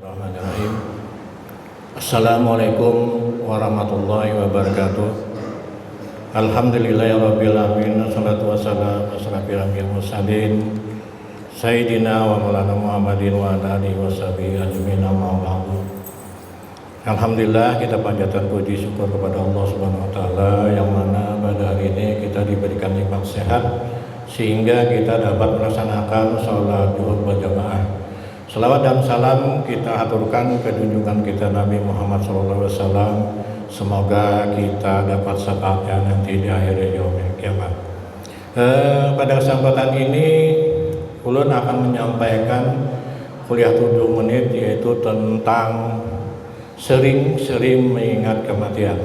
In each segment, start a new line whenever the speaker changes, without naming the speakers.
Bismillahirrahmanirrahim. Assalamualaikum warahmatullahi wabarakatuh. Alhamdulillahirabbil alamin. Wassalatu wassalamu ala asyrofil mursalin Sayyidina wa maulana Muhammadin wa ala alihi washabihi ajmain, amma ba'du. Alhamdulillah, kita panjatkan puji syukur kepada Allah Subhanahu wa taala yang mana pada hari ini kita diberikan nikmat sehat sehingga kita dapat melaksanakan salat zuhur berjamaah. Salawat dan salam kita aturkan ke junjungan kita Nabi Muhammad SAW. Semoga kita dapat syafaatnya nanti di akhir yaumil kiamat. Pada kesempatan ini ulun akan menyampaikan kuliah 7 menit, yaitu tentang sering-sering mengingat kematian.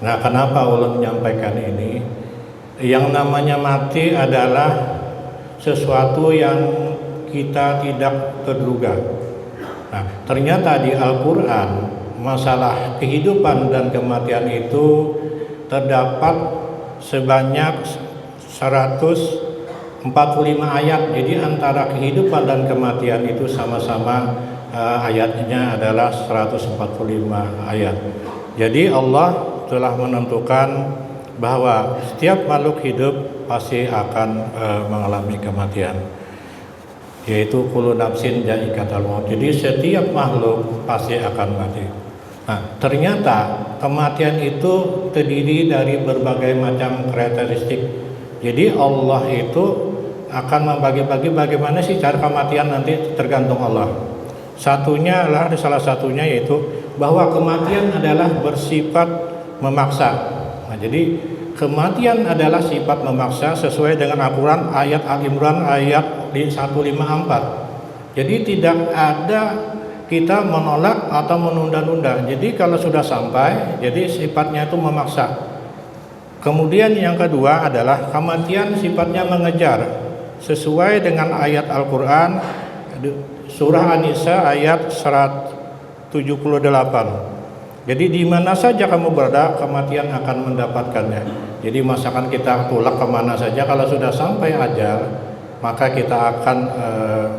Nah, kenapa ulun menyampaikan ini? Yang namanya mati adalah sesuatu yang kita tidak terduga. Nah, ternyata di Al-Quran masalah kehidupan dan kematian itu terdapat sebanyak 145 ayat. Jadi antara kehidupan dan kematian itu sama-sama ayatnya adalah 145 ayat. Jadi Allah telah menentukan bahwa setiap makhluk hidup pasti akan mengalami kematian, yaitu kullu nafsin dha'iqatul maut. Jadi setiap makhluk pasti akan mati. Nah, ternyata kematian itu terdiri dari berbagai macam karakteristik. Jadi Allah itu akan membagi-bagi bagaimana sih cara kematian nanti, tergantung Allah. Salah satunya yaitu bahwa kematian adalah bersifat memaksa. Nah, jadi kematian adalah sifat memaksa sesuai dengan Al-Quran ayat Al-Imran ayat 154. Jadi tidak ada kita menolak atau menunda-nunda. Jadi kalau sudah sampai, jadi sifatnya itu memaksa. Kemudian yang kedua adalah kematian sifatnya mengejar sesuai dengan ayat Al-Quran surah An-Nisa ayat 178. Jadi di mana saja kamu berada, kematian akan mendapatkannya. Jadi masakan kita tulak kemana saja, kalau sudah sampai ajal, maka kita akan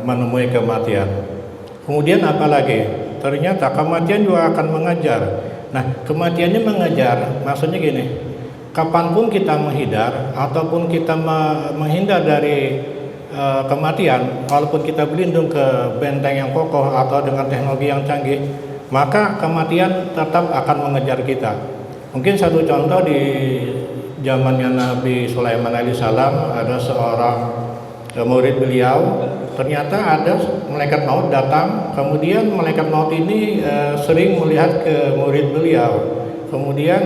menemui kematian. Kemudian apalagi? Ternyata kematian juga akan mengejar. Nah, kematiannya mengejar, maksudnya gini, kapanpun kita menghindar ataupun kita menghindar dari kematian, walaupun kita berlindung ke benteng yang kokoh atau dengan teknologi yang canggih, maka kematian tetap akan mengejar kita. Mungkin satu contoh, di zamannya Nabi Sulaiman alaihissalam ada seorang murid beliau, ternyata ada malaikat maut datang. Kemudian malaikat maut ini sering melihat ke murid beliau. Kemudian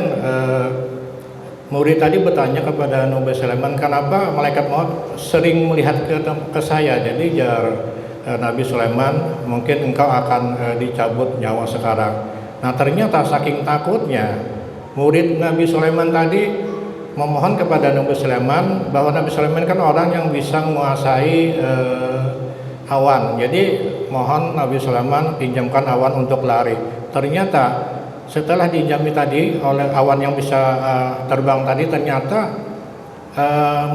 murid tadi bertanya kepada Nabi Sulaiman, kenapa malaikat maut sering melihat ke saya? Jadi Nabi Sulaiman, mungkin engkau akan dicabut nyawa sekarang. Nah, ternyata saking takutnya murid Nabi Sulaiman tadi memohon kepada Nabi Sulaiman, bahwa Nabi Sulaiman kan orang yang bisa menguasai awan. Jadi mohon Nabi Sulaiman pinjamkan awan untuk lari. Ternyata setelah dijami tadi oleh awan yang bisa terbang tadi, ternyata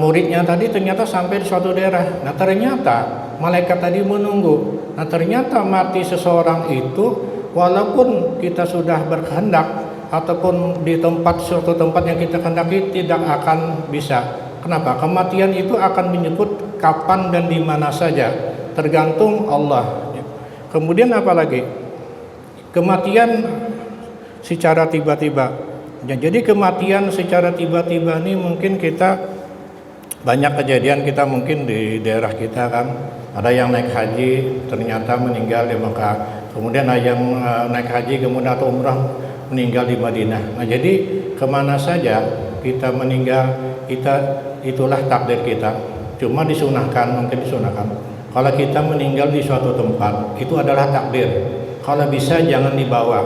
muridnya tadi ternyata sampai di suatu daerah. Nah, ternyata malaikat tadi menunggu. Nah, ternyata mati seseorang itu, walaupun kita sudah berkehendak ataupun di suatu tempat yang kita kehendaki, tidak akan bisa. Kenapa? Kematian itu akan menyebut kapan dan di mana saja, tergantung Allah. Kemudian apalagi? Kematian secara tiba-tiba. Ya, jadi kematian secara tiba-tiba ini mungkin kita banyak kejadian, kita mungkin di daerah kita kan ada yang naik haji ternyata meninggal di Mekah, kemudian ada yang naik haji kemudian atau umrah meninggal di Madinah. Nah, jadi kemana saja kita meninggal, itulah takdir kita. Cuma mungkin disunahkan kalau kita meninggal di suatu tempat, itu adalah takdir. Kalau bisa jangan dibawa.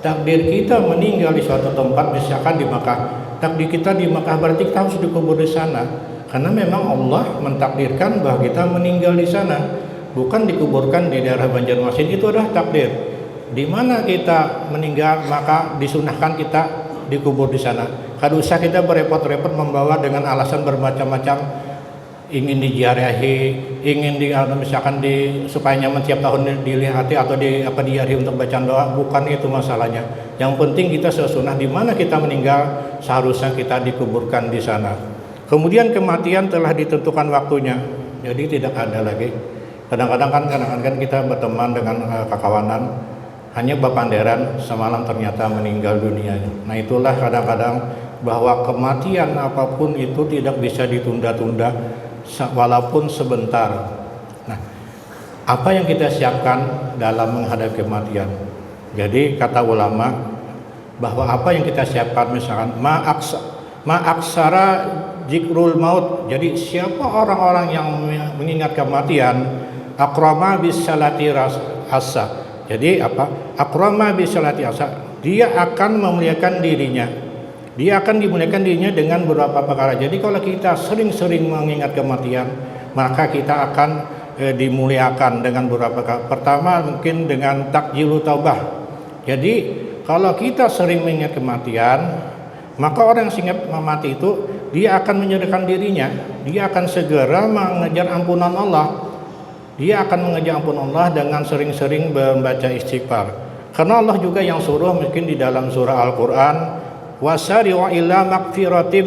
Takdir kita meninggal di suatu tempat, misalkan di Makkah, takdir kita di Makkah berarti kita harus dikubur di sana, karena memang Allah mentakdirkan bahwa kita meninggal di sana, bukan dikuburkan di daerah Banjarmasin. Itu adalah takdir. Di mana kita meninggal, maka disunahkan kita dikubur di sana. Kalau usah kita berepot-repot membawa dengan alasan bermacam-macam. ingin diziarahi, ingin misalkan supaya nyaman tiap tahun dilihati atau di hari untuk bacaan doa, bukan itu masalahnya. Yang penting kita sesunnah di mana kita meninggal seharusnya kita dikuburkan di sana. Kemudian kematian telah ditentukan waktunya, jadi tidak ada lagi. Kadang-kadang kan kita berteman dengan kakawanan, hanya bapanderan semalam ternyata meninggal dunia. Nah itulah kadang-kadang bahwa kematian apapun itu tidak bisa ditunda-tunda walaupun sebentar. Nah, apa yang kita siapkan dalam menghadapi kematian? Jadi kata ulama bahwa apa yang kita siapkan, misalkan ma'aksara jikrul maut. Jadi siapa orang-orang yang mengingat kematian, akrama bisalati asa. Jadi apa? Akrama bisalati asa. Dia akan memuliakan dirinya. Dia akan dimuliakan dirinya dengan beberapa perkara. Jadi kalau kita sering-sering mengingat kematian, maka kita akan dimuliakan dengan beberapa perkara. Pertama mungkin dengan takjilu taubah. Jadi kalau kita sering mengingat kematian, maka orang yang ingat mati itu dia akan menyerahkan dirinya. Dia akan segera mengejar ampunan Allah. Dia akan mengejar ampunan Allah dengan sering-sering membaca istighfar. Karena Allah juga yang suruh mungkin di dalam surah Al-Quran, wasari'u ila magfiratim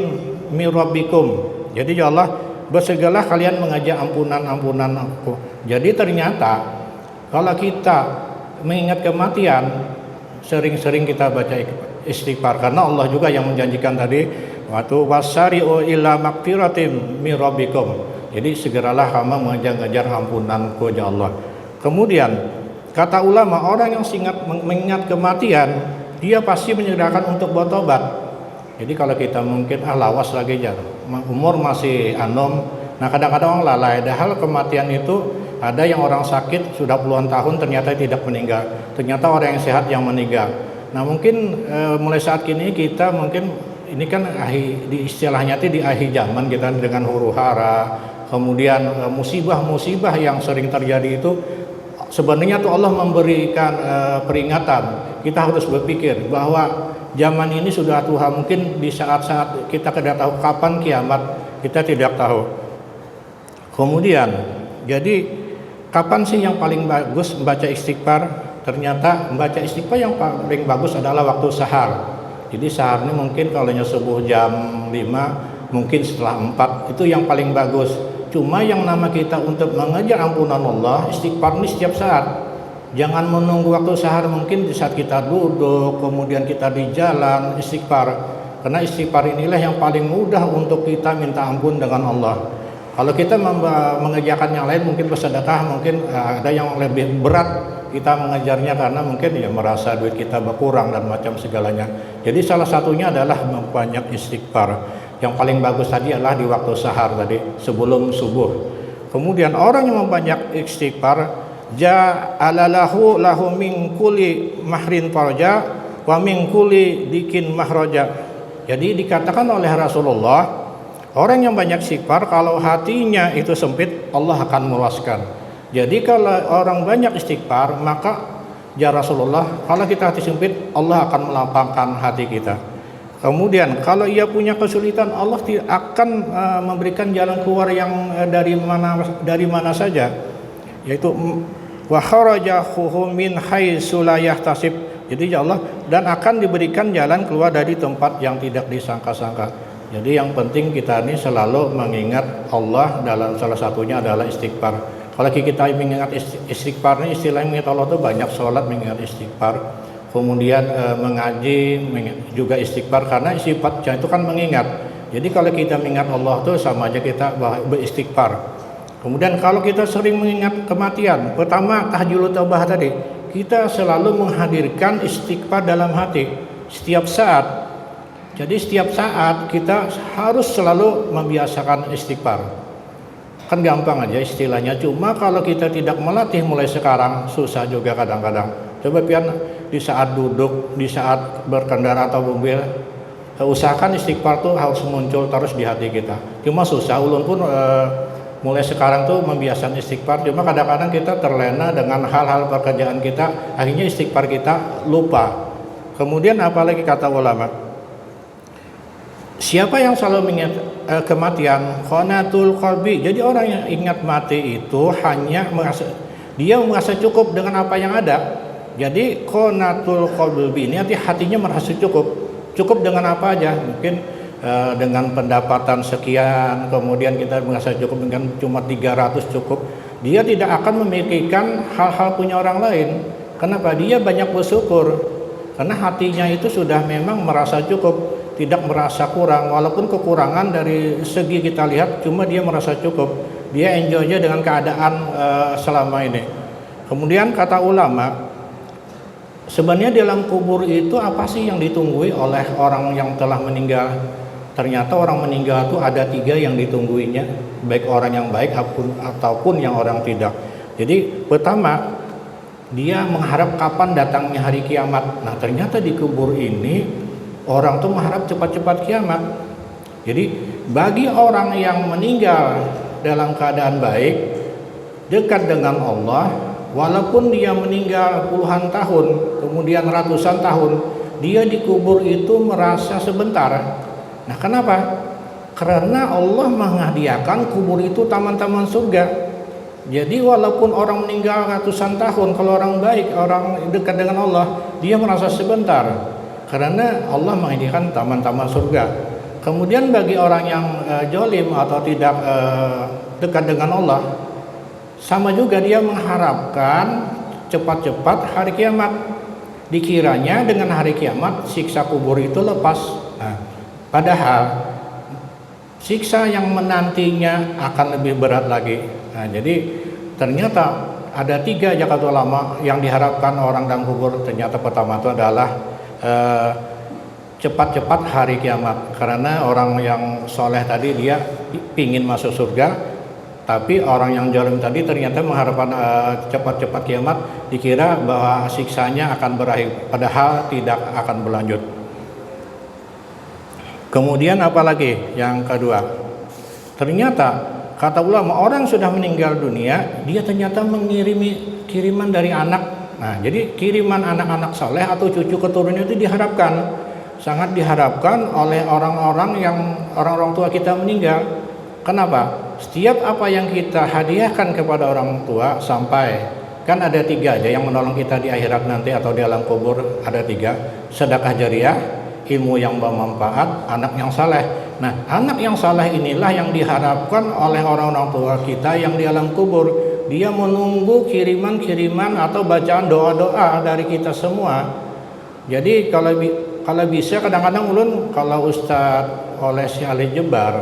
min rabbikum. Jadi ya Allah, bersegeralah kalian mengejar ampunan aku. Jadi ternyata kalau kita mengingat kematian, sering-sering kita baca istighfar, karena Allah juga yang menjanjikan tadi waktu wasari'u ila magfiratim min rabbikum. Jadi segeralah kamu mengejar ampunanku ya Allah. Kemudian kata ulama, orang yang mengingat kematian, dia pasti menyegerakan untuk bertobat. Jadi kalau kita mungkin lawas lagi ya, umur masih anom. Nah kadang-kadang orang lalai. Padahal kematian itu ada yang orang sakit sudah puluhan tahun ternyata tidak meninggal. Ternyata orang yang sehat yang meninggal. Nah mungkin mulai saat ini kita mungkin ini kan di istilahnya di akhir zaman kita dengan huru hara. Kemudian musibah-musibah yang sering terjadi itu sebenarnya tuh Allah memberikan peringatan. Kita harus berpikir bahwa zaman ini sudah Tuhan, mungkin di saat-saat kita tidak tahu kapan kiamat, kita tidak tahu. Kemudian jadi kapan sih yang paling bagus membaca istighfar? Ternyata membaca istighfar yang paling bagus adalah waktu sahar. Jadi sahar ini mungkin kalau subuh jam 5, mungkin setelah 4 itu yang paling bagus. Cuma yang nama kita untuk mengejar ampunan Allah, istighfar ini setiap saat. Jangan menunggu waktu sahar, mungkin di saat kita duduk, kemudian kita di jalan, istighfar. Karena istighfar inilah yang paling mudah untuk kita minta ampun dengan Allah. Kalau kita mengerjakan yang lain, mungkin bersedekah, mungkin ada yang lebih berat kita mengejarnya karena mungkin ya merasa duit kita berkurang dan macam segalanya. Jadi salah satunya adalah memperbanyak istighfar. Yang paling bagus tadi adalah di waktu sahar tadi, sebelum subuh. Kemudian orang yang memperbanyak istighfar, ja'alalahu lahu min kulli mahrin farja wa min kulli dikin mahraja. Jadi dikatakan oleh Rasulullah, orang yang banyak istighfar kalau hatinya itu sempit, Allah akan meluaskan. Jadi kalau orang banyak istighfar, maka ya Rasulullah, kalau kita hati sempit, Allah akan melapangkan hati kita. Kemudian kalau ia punya kesulitan, Allah tidak akan memberikan jalan keluar yang dari mana saja, yaitu wa kharajahu min haitsu la yahtasib. Jadi ya Allah, dan akan diberikan jalan keluar dari tempat yang tidak disangka-sangka. Jadi yang penting kita ini selalu mengingat Allah, dalam salah satunya adalah istighfar. Kalau kita mengingat istighfar ini, istilahnya mengingat Allah itu banyak, sholat mengingat istighfar. Kemudian mengaji juga istighfar, karena istighfar itu kan mengingat. Jadi kalau kita mengingat Allah itu sama aja kita beristighfar. Kemudian kalau kita sering mengingat kematian, pertama tahjilut taubah tadi, kita selalu menghadirkan istighfar dalam hati setiap saat. Jadi setiap saat kita harus selalu membiasakan istighfar. Kan gampang aja istilahnya, cuma kalau kita tidak melatih mulai sekarang susah juga kadang-kadang. Coba pian di saat duduk, di saat berkendara atau mobil, usahakan istighfar tuh harus muncul terus di hati kita. Cuma susah, ulun pun mulai sekarang tuh membiasakan istighfar. Cuma kadang-kadang kita terlena dengan hal-hal pekerjaan kita, akhirnya istighfar kita lupa. Kemudian apalagi kata ulama, Siapa yang selalu mengingat kematian, qanatul qalbi. Jadi orang yang ingat mati itu hanya merasa cukup dengan apa yang ada. Jadi qanatul qalbi ini arti hatinya merasa cukup dengan apa aja. Mungkin dengan pendapatan sekian, kemudian kita merasa cukup dengan cuma 300 cukup. Dia tidak akan memikirkan hal-hal punya orang lain. Kenapa? Dia banyak bersyukur karena hatinya itu sudah memang merasa cukup, tidak merasa kurang. Walaupun kekurangan dari segi kita lihat, cuma dia merasa cukup. Dia enjoy aja dengan keadaan selama ini. Kemudian kata ulama, sebenarnya dalam kubur itu apa sih yang ditunggui oleh orang yang telah meninggal? Ternyata orang meninggal itu ada 3 yang ditungguinya, baik orang yang baik ataupun yang orang tidak. Jadi pertama, dia mengharap kapan datangnya hari kiamat. Nah ternyata di kubur ini orang tuh mengharap cepat-cepat kiamat. Jadi bagi orang yang meninggal dalam keadaan baik, dekat dengan Allah, walaupun dia meninggal puluhan tahun, kemudian ratusan tahun, dia dikubur itu merasa sebentar. Nah kenapa? Karena Allah menghadiahkan kubur itu taman-taman surga. Jadi walaupun orang meninggal ratusan tahun, kalau orang baik, orang dekat dengan Allah, dia merasa sebentar. Karena Allah menghadiahkan taman-taman surga. Kemudian bagi orang yang jolim atau tidak dekat dengan Allah, sama juga dia mengharapkan cepat-cepat hari kiamat. Dikiranya dengan hari kiamat siksa kubur itu lepas. Nah, padahal siksa yang menantinya akan lebih berat lagi. Nah, jadi ternyata ada 3 kata ulama yang diharapkan orang dalam kubur. Ternyata pertama itu adalah cepat-cepat hari kiamat. Karena orang yang soleh tadi dia pingin masuk surga, tapi orang yang zalim tadi ternyata mengharapkan cepat-cepat kiamat, dikira bahwa siksanya akan berakhir, padahal tidak akan berlanjut. Kemudian apalagi yang kedua, ternyata kata ulama orang sudah meninggal dunia, dia ternyata mengirimi kiriman dari anak. Nah, jadi kiriman anak-anak soleh atau cucu keturunan itu diharapkan, sangat diharapkan oleh orang-orang tua kita meninggal. Kenapa? Setiap apa yang kita hadiahkan kepada orang tua sampai, kan ada 3 aja yang menolong kita di akhirat nanti atau di alam kubur, ada 3: sedekah jariah, ilmu yang bermanfaat, anak yang saleh. Nah, anak yang saleh inilah yang diharapkan oleh orang-orang tua kita yang di alam kubur. Dia menunggu kiriman-kiriman atau bacaan doa-doa dari kita semua. Jadi kalau bisa kadang-kadang ulun kalau Ustadz oleh si Ali Jebar,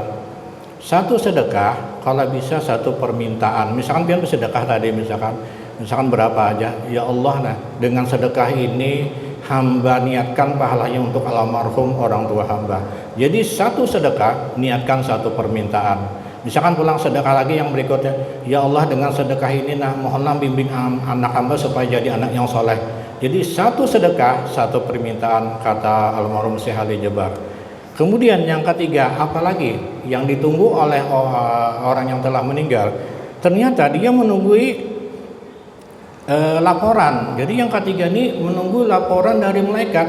satu sedekah kalau bisa satu permintaan. Misalkan pian bersedekah tadi, misalkan berapa aja, ya Allah, nah dengan sedekah ini hamba niatkan pahalanya untuk almarhum orang tua hamba. Jadi satu sedekah niatkan satu permintaan. Misalkan pulang sedekah lagi yang berikutnya, ya Allah dengan sedekah ini nah mohonlah bimbing anak hamba supaya jadi anak yang soleh. Jadi satu sedekah satu permintaan, kata almarhum Syekh Ali Jebar. Kemudian yang ketiga, apalagi yang ditunggu oleh orang yang telah meninggal, ternyata dia menunggui laporan. Jadi yang ketiga ini menunggu laporan dari malaikat.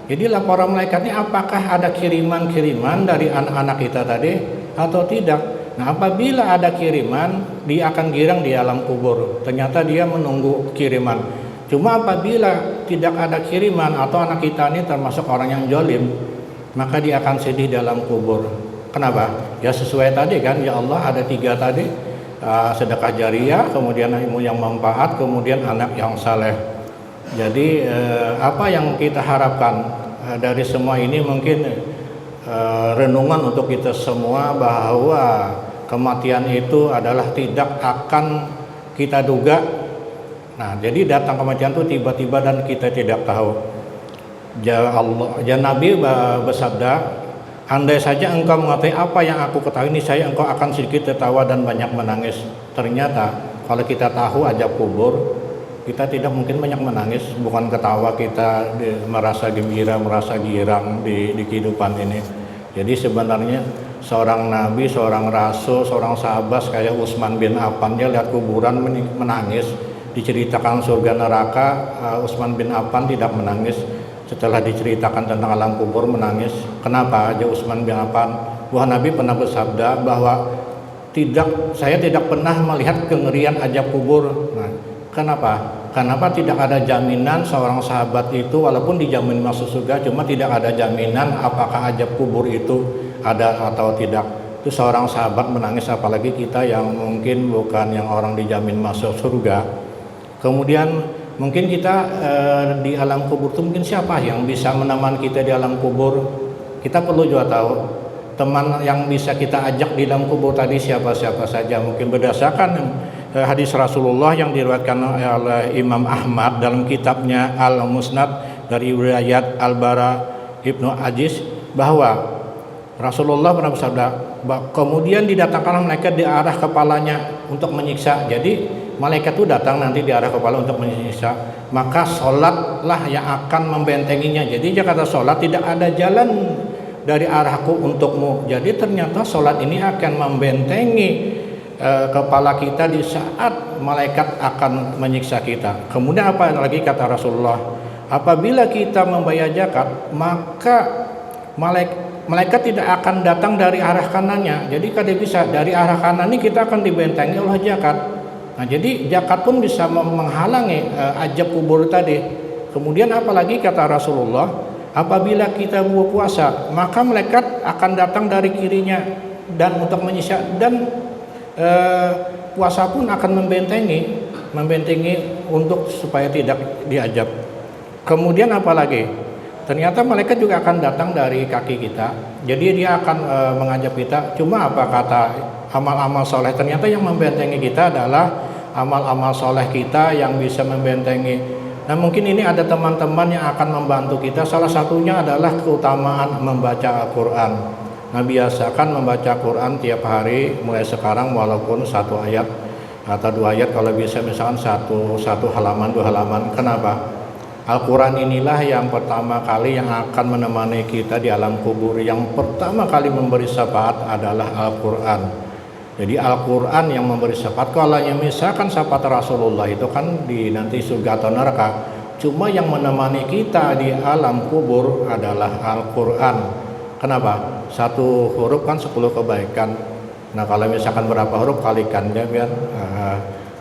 Jadi laporan malaikat ini apakah ada kiriman-kiriman dari anak-anak kita tadi atau tidak. Nah, apabila ada kiriman, dia akan girang di alam kubur. Ternyata dia menunggu kiriman. Cuma apabila tidak ada kiriman atau anak kita ini termasuk orang yang jolim, maka dia akan sedih dalam kubur. Kenapa? Ya sesuai tadi kan, ya Allah ada 3 tadi, sedekah jariah, kemudian ilmu yang manfaat, kemudian anak yang saleh. Jadi apa yang kita harapkan dari semua ini mungkin renungan untuk kita semua bahwa kematian itu adalah tidak akan kita duga. Nah, jadi datang kematian itu tiba-tiba dan kita tidak tahu. Nabi bersabda, andai saja engkau mengetahui apa yang aku ketahui ini saya, engkau akan sedikit tertawa dan banyak menangis. Ternyata kalau kita tahu ajab kubur, kita tidak mungkin banyak menangis, bukan ketawa kita merasa gembira, merasa girang di kehidupan ini. Jadi sebenarnya seorang nabi, seorang rasul, seorang sahabat kayak Utsman bin Affan, dia lihat kuburan menangis. Diceritakan surga neraka, Utsman bin Affan tidak menangis. setelah diceritakan tentang alam kubur menangis. Kenapa? Aja Utsman bin Affan, wah Nabi pernah bersabda bahwa saya tidak pernah melihat kengerian azab kubur. Nah, kenapa? Kenapa tidak ada jaminan seorang sahabat itu walaupun dijamin masuk surga, cuma tidak ada jaminan apakah azab kubur itu ada atau tidak. Itu seorang sahabat menangis, apalagi kita yang mungkin bukan yang orang dijamin masuk surga. Kemudian mungkin kita di alam kubur itu mungkin siapa yang bisa menemani kita di alam kubur? Kita perlu juga tahu teman yang bisa kita ajak di dalam kubur tadi siapa-siapa saja. Mungkin berdasarkan hadis Rasulullah yang diriwayatkan oleh Imam Ahmad dalam kitabnya Al-Musnad dari riwayat Al-Bara Ibnu Aziz, bahwa Rasulullah pernah bersabda, kemudian didatangkan malaikat di arah kepalanya untuk menyiksa. Jadi malaikat itu datang nanti di arah kepala untuk menyiksa, maka sholatlah yang akan membentenginya. Jadi dia kata sholat, tidak ada jalan dari arahku untukmu. Jadi ternyata sholat ini akan membentengi kepala kita di saat malaikat akan menyiksa kita. Kemudian apa lagi kata Rasulullah, apabila kita membayar zakat, maka malaikat tidak akan datang dari arah kanannya. Jadi kada bisa dari arah kanan ini kita akan dibentengi oleh zakat. Nah, jadi zakat pun bisa menghalangi azab kubur tadi. Kemudian apalagi kata Rasulullah, apabila kita berpuasa, maka malaikat akan datang dari kirinya dan untuk menyiksa, dan puasa pun akan membentengi untuk supaya tidak diazab. Kemudian apalagi? Ternyata malaikat juga akan datang dari kaki kita. Jadi dia akan mengajak kita. Cuma apa kata amal-amal soleh? Ternyata yang membentengi kita adalah amal-amal soleh kita yang bisa membentengi. Nah, mungkin ini ada teman-teman yang akan membantu kita. Salah satunya adalah keutamaan membaca Al-Quran. Nah, biasakan membaca Quran tiap hari mulai sekarang, walaupun satu ayat atau dua ayat, kalau bisa misalkan satu halaman, dua halaman. Kenapa? Al-Quran inilah yang pertama kali yang akan menemani kita di alam kubur. Yang pertama kali memberi syafaat adalah Al-Quran. Jadi Al-Quran yang memberi syafaat. Kalau misalkan syafaat Rasulullah itu kan di nanti surga atau neraka, cuma yang menemani kita di alam kubur adalah Al-Quran. Kenapa? Satu huruf kan 10 kebaikan. Nah, kalau misalkan berapa huruf kalikan ya biar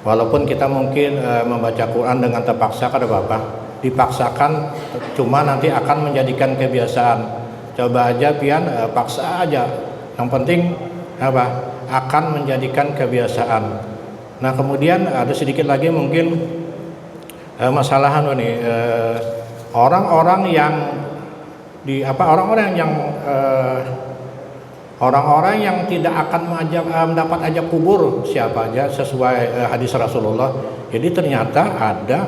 walaupun kita mungkin membaca Quran dengan terpaksa, kada apa-apa. Dipaksakan cuma nanti akan menjadikan kebiasaan. Coba aja pian paksa aja. Yang penting apa? Akan menjadikan kebiasaan. Nah, kemudian ada sedikit lagi mungkin masalah nih orang-orang yang orang-orang yang tidak akan mendapat azab kubur siapa aja sesuai hadis Rasulullah. Jadi ternyata ada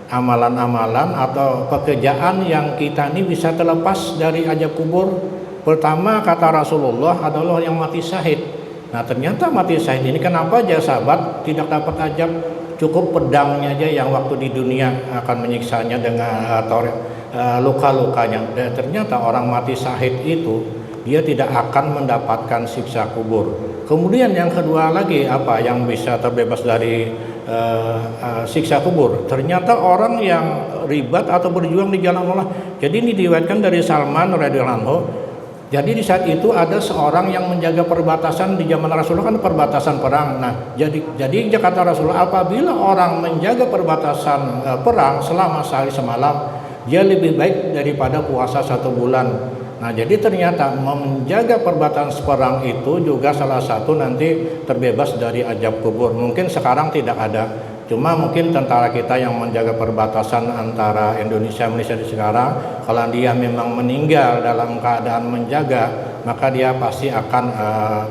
amalan-amalan atau pekerjaan yang kita ini bisa terlepas dari azab kubur. Pertama kata Rasulullah adalah yang mati syahid. Nah, ternyata mati syahid ini kenapa aja sahabat tidak dapat azab? Cukup pedangnya aja yang waktu di dunia akan menyiksanya dengan luka-lukanya. Dan ternyata orang mati syahid itu dia tidak akan mendapatkan siksa kubur. Kemudian yang kedua lagi apa yang bisa terbebas dari siksa kubur? Ternyata orang yang ribat atau berjuang di jalan Allah. Jadi ini diriwayatkan dari Salman radhiyallahu anhu. Jadi di saat itu ada seorang yang menjaga perbatasan di zaman Rasulullah, kan perbatasan perang. Nah, jadi kata Rasulullah, apabila orang menjaga perbatasan perang selama sehari semalam, dia lebih baik daripada puasa 1 bulan. Nah, jadi ternyata menjaga perbatasan perang itu juga salah satu nanti terbebas dari azab kubur. Mungkin sekarang tidak ada, cuma mungkin tentara kita yang menjaga perbatasan antara Indonesia di sekarang, kalau dia memang meninggal dalam keadaan menjaga, maka dia pasti akan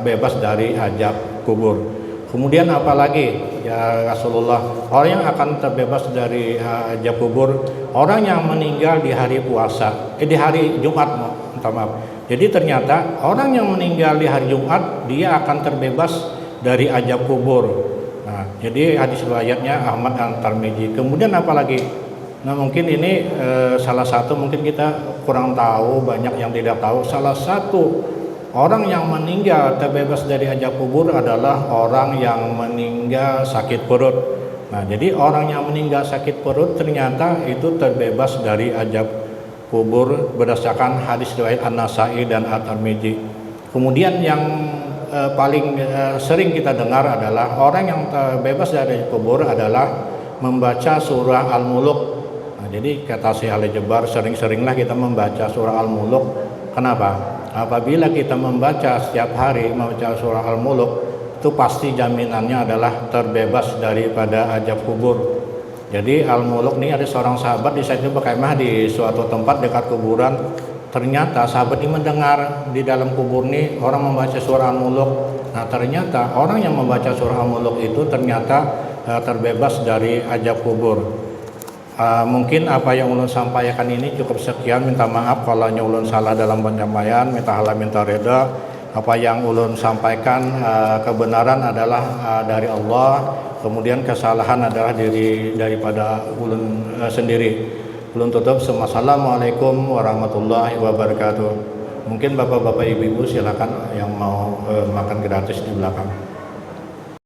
bebas dari azab kubur. Kemudian apalagi ya Rasulullah, orang yang akan terbebas dari azab kubur, orang yang meninggal di hari puasa, di hari Jumat, maaf. Jadi ternyata orang yang meninggal di hari Jumat dia akan terbebas dari azab kubur. Nah, jadi hadis riwayatnya Ahmad At-Tirmidzi. Kemudian apalagi? Nah, mungkin ini salah satu mungkin kita kurang tahu, banyak yang tidak tahu. Salah satu orang yang meninggal terbebas dari azab kubur adalah orang yang meninggal sakit perut. Nah, jadi orang yang meninggal sakit perut ternyata itu terbebas dari azab kubur berdasarkan hadis riwayat An-Nasa'i dan At-Tirmidzi. Kemudian yang paling sering kita dengar adalah orang yang terbebas dari kubur adalah membaca surah Al-Muluk. Nah, jadi kata Syekh Ali Jabbar, sering-seringlah kita membaca surah Al-Muluk. Kenapa? Apabila kita membaca setiap hari membaca surah Al-Muluk, itu pasti jaminannya adalah terbebas daripada azab kubur. Jadi Al-Muluk ini ada seorang sahabat di saat itu berkemah di suatu tempat dekat kuburan. Ternyata sahabat ini mendengar di dalam kubur ini orang membaca surah Al-Muluk. Nah, ternyata orang yang membaca surah Al-Muluk itu ternyata terbebas dari azab kubur. Mungkin apa yang ulun sampaikan ini cukup sekian. Minta maaf kalau ulun salah dalam penyampaian. Minta halal minta reda. Apa yang ulun sampaikan kebenaran adalah dari Allah. Kemudian kesalahan adalah daripada ulun sendiri. Ulun tutup. Assalamualaikum warahmatullahi wabarakatuh. Mungkin bapak-bapak ibu-ibu silakan yang mau makan gratis di belakang.